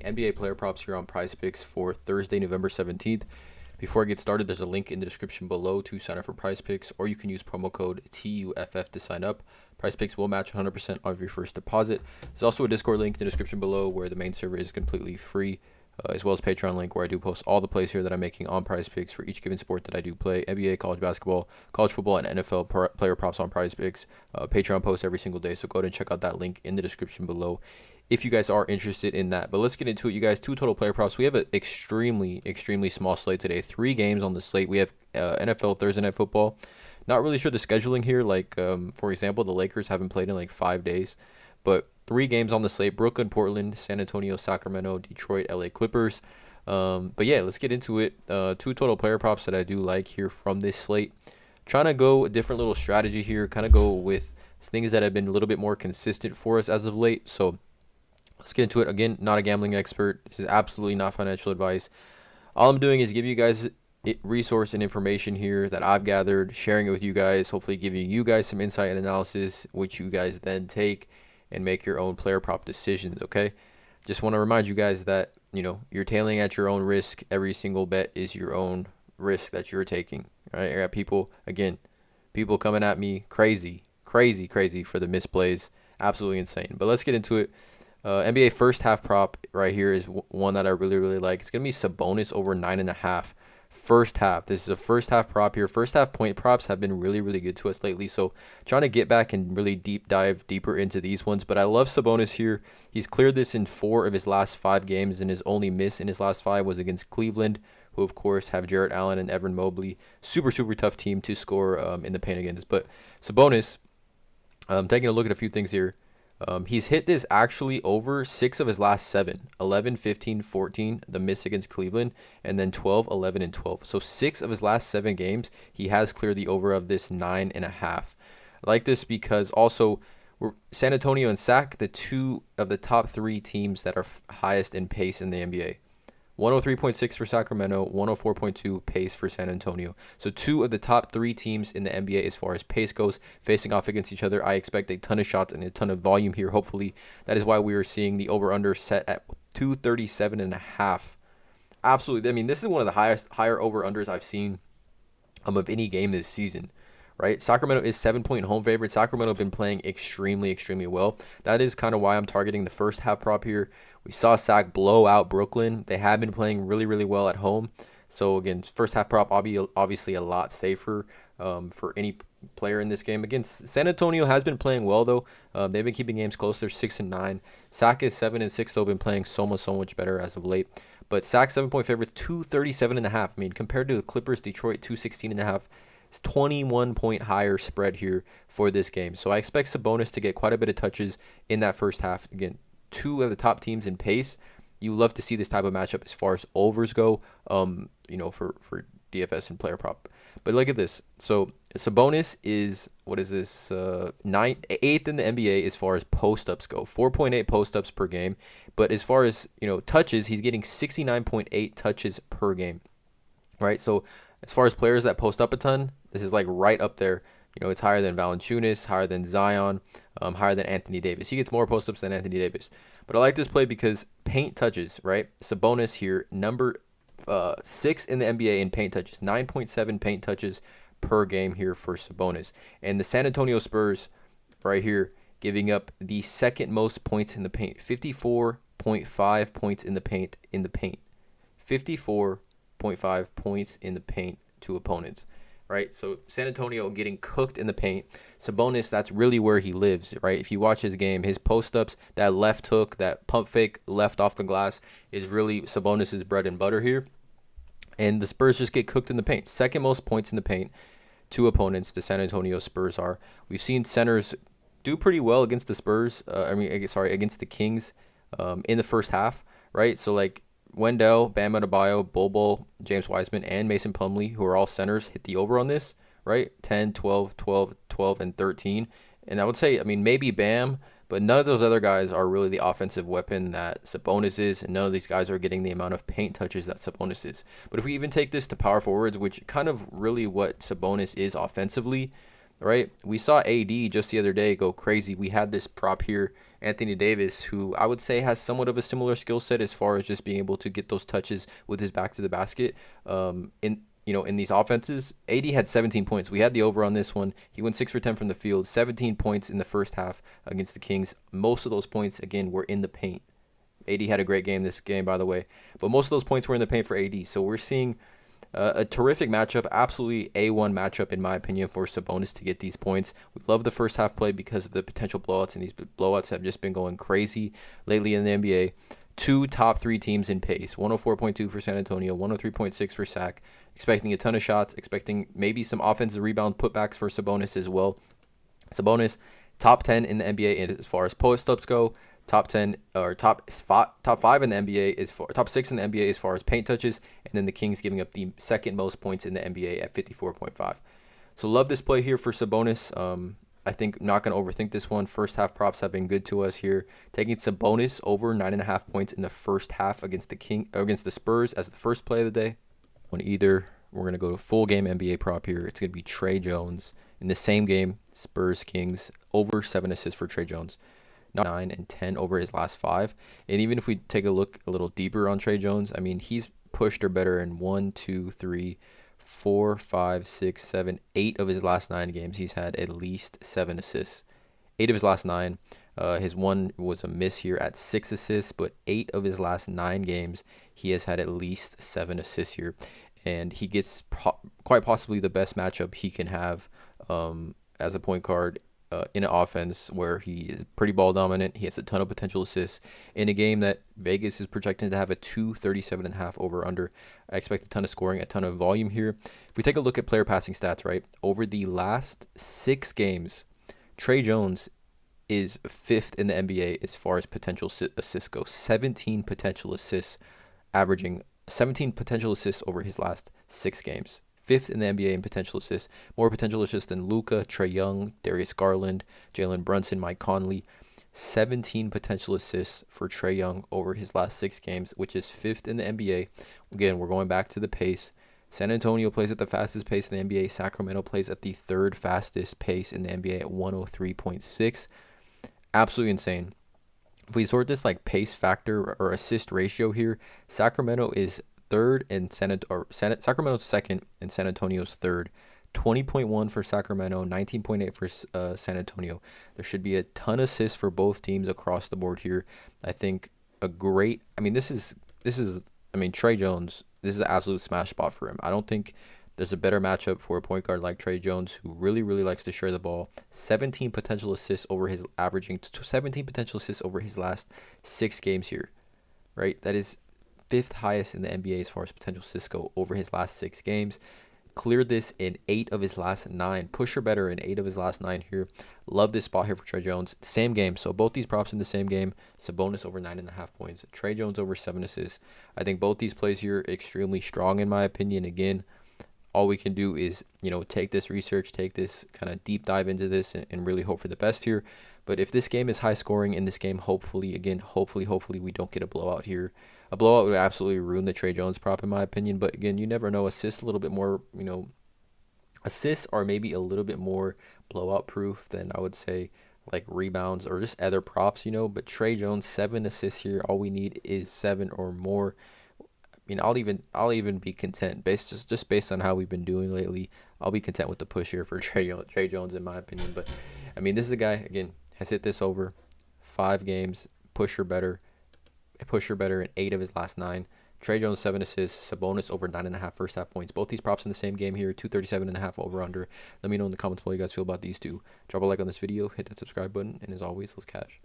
NBA player props here on PrizePicks for Thursday, November 17th. Before I get started, there's a link in the description below to sign up for PrizePicks, or you can use promo code TUFF to sign up. PrizePicks will match 100% of your first deposit. There's also a Discord link in the description below where the main server is completely free, as well as Patreon link where I do post all the plays here that I'm making on PrizePicks for each given sport that I do play: NBA, college basketball, college football, and NFL player props on PrizePicks. Patreon posts every single day, so go ahead and check out that link in the description below if you guys are interested in that. But let's get into it, you guys. Two total player props. We have an extremely small slate today. 3 games on the slate. We have NFL Thursday Night Football. Not really sure the scheduling here. For example, the Lakers haven't played in like 5 days. But 3 games on the slate: Brooklyn, Portland, San Antonio, Sacramento, Detroit, LA Clippers. But yeah, let's get into it. 2 total player props that I do like here from this slate. Trying to go a different little strategy here. Kind of go with things that have been a little bit more consistent for us as of late. So let's get into it. Again, not a gambling expert. This is absolutely not financial advice. All I'm doing is give you guys resource and information here that I've gathered, sharing it with you guys, hopefully giving you guys some insight and analysis, which you guys then take and make your own player prop decisions, okay? Just want to remind you guys that, you're tailing at your own risk. Every single bet is your own risk that you're taking, right? I got people coming at me crazy for the misplays. Absolutely insane. But let's get into it. NBA first half prop right here is one that I really like. It's going to be Sabonis over 9.5. First half. This is a first half prop here. First half point props have been really good to us lately. So trying to get back and really dive deeper into these ones. But I love Sabonis here. He's cleared this in 4 of his last 5 games, and his only miss in his last 5 was against Cleveland, who of course have Jarrett Allen and Evan Mobley. Super tough team to score in the paint against. But Sabonis, taking a look at a few things here. He's hit this actually over 6 of his last 7, 11, 15, 14, the miss against Cleveland, and then 12, 11, and 12. So 6 of his last 7 games, he has cleared the over of this 9.5. I like this because also San Antonio and Sac, the 2 of the top 3 teams that are highest in pace in the NBA. 103.6 for Sacramento, 104.2 pace for San Antonio. So 2 of the top 3 teams in the NBA as far as pace goes, facing off against each other. I expect a ton of shots and a ton of volume here, hopefully. That is why we are seeing the over-under set at 237.5. Absolutely. I mean, this is one of the higher over-unders I've seen of any game this season. Right? Sacramento is 7-point home favorite. Sacramento have been playing extremely well. That is kind of why I'm targeting the first half prop here. We saw Sac blow out Brooklyn. They have been playing really well at home. So again, first half prop obviously a lot safer for any player in this game. Again, San Antonio has been playing well though. They've been keeping games close. They're 6-9. Sac is 7-6 though. Been playing so much better as of late. But Sac 7-point favorites, 237.5. I mean, compared to the Clippers, Detroit 216.5. It's 21-point higher spread here for this game. So I expect Sabonis to get quite a bit of touches in that first half. Again, 2 of the top teams in pace. You love to see this type of matchup as far as overs go, for DFS and player prop. But look at this. So Sabonis is, 8th in the NBA as far as post-ups go. 4.8 post-ups per game. But as far as, touches, he's getting 69.8 touches per game. Right? So as far as players that post up a ton, this is like right up there. It's higher than Valanciunas, higher than Zion, higher than Anthony Davis. He gets more post-ups than Anthony Davis. But I like this play because paint touches, right? Sabonis here, number 6 in the NBA in paint touches. 9.7 paint touches per game here for Sabonis. And the San Antonio Spurs right here giving up the second most points in the paint. 54.5 points in the paint. 54.5 points in the paint to opponents, right? So San Antonio getting cooked in the paint. Sabonis, that's really where he lives, right? If you watch his game, his post-ups, that left hook, that pump fake left off the glass is really Sabonis' bread and butter here. And the Spurs just get cooked in the paint. Second most points in the paint to opponents, the San Antonio Spurs are. We've seen centers do pretty well against the Spurs, against the Kings in the first half, right? So like Wendell, Bam Adebayo, Bol, James Wiseman, and Mason Plumlee, who are all centers, hit the over on this, right? 10, 12, 12, 12, and 13. And I would say, maybe Bam, but none of those other guys are really the offensive weapon that Sabonis is, and none of these guys are getting the amount of paint touches that Sabonis is. But if we even take this to power forwards, which kind of really what Sabonis is offensively, right? We saw AD just the other day go crazy. We had this prop here Anthony Davis, who I would say has somewhat of a similar skill set as far as just being able to get those touches with his back to the basket. In these offenses, AD had 17 points. We had the over on this one. He went 6 for 10 from the field, 17 points in the first half against the Kings. Most of those points, again, were in the paint. AD had a great game this game, by the way, but most of those points were in the paint for AD. So we're seeing a terrific matchup, absolutely A1 matchup in my opinion for Sabonis to get these points. We love the first half play because of the potential blowouts, and these blowouts have just been going crazy lately in the NBA. Two top three teams in pace, 104.2 for San Antonio, 103.6 for Sac. Expecting a ton of shots, expecting maybe some offensive rebound putbacks for Sabonis as well. Sabonis, top 10 in the NBA as far as post-ups go. Top 10 or top 5 in the NBA is for top 6 in the NBA as far as paint touches, and then the Kings giving up the second most points in the NBA at 54.5. So love this play here for Sabonis. I think not going to overthink this one. First half props have been good to us here. Taking Sabonis over 9.5 points in the first half against the Spurs as the first play of the day. We're going to go to full game NBA prop here. It's going to be Trey Jones in the same game, Spurs Kings, over 7 assists for Trey Jones. 9 and 10 over his last 5. And even if we take a look a little deeper on Trey Jones, I mean, he's pushed or better in 1, 2, 3, 4, 5, 6, 7, 8 of his last 9 games. He's had at least 7 assists. 8 of his last 9. His one was a miss here at 6 assists, but 8 of his last 9 games, he has had at least 7 assists here. And he gets quite possibly the best matchup he can have as a point guard in an offense where he is pretty ball dominant. He has a ton of potential assists in a game that Vegas is projecting to have a 237.5 over under. I expect a ton of scoring, a ton of volume here. If we take a look at player passing stats, right, over the last 6 games, Trey Jones is 5th in the NBA as far as potential assists go. 17 potential assists, averaging 17 potential assists over his last 6 games. 5th in the NBA in potential assists. More potential assists than Luka, Trae Young, Darius Garland, Jalen Brunson, Mike Conley. 17 potential assists for Trae Young over his last 6 games, which is 5th in the NBA. Again, we're going back to the pace. San Antonio plays at the fastest pace in the NBA. Sacramento plays at the 3rd fastest pace in the NBA at 103.6. Absolutely insane. If we sort this like pace factor or assist ratio here, Sacramento is 3rd and Sacramento's 2nd and San Antonio's 3rd. 20.1 for Sacramento, 19.8 for San Antonio. There should be a ton of assists for both teams across the board here. I think Trey Jones, this is an absolute smash spot for him. I don't think there's a better matchup for a point guard like Trey Jones, who really, really likes to share the ball. 17 potential assists over his last 6 games here, right? That is 5th highest in the NBA as far as potential assists go over his last 6 games. Cleared this in 8 of his last 9. Pusher better in 8 of his last 9 here. Love this spot here for Trey Jones. Same game. So both these props in the same game. Sabonis over 9.5 points. Trey Jones over 7 assists. I think both these plays here extremely strong in my opinion. Again, all we can do is, take this research, take this kind of deep dive into this and really hope for the best here. But if this game is high scoring in this game, hopefully we don't get a blowout here. A blowout would absolutely ruin the Trey Jones prop in my opinion. But again, you never know. Assists a little bit more, assists are maybe a little bit more blowout proof than I would say like rebounds or just other props, But Trey Jones, 7 assists here. All we need is 7 or more. I'll even be content just based on how we've been doing lately. I'll be content with the push here for Trey Jones in my opinion. But this is a guy again has hit this over 5 games, pusher better in 8 of his last 9. Trey Jones 7 assists, Sabonis over 9.5 first half points. Both these props in the same game here, 237.5 over under. Let me know in the comments what you guys feel about these two. Drop a like on this video, hit that subscribe button, and as always, let's cash.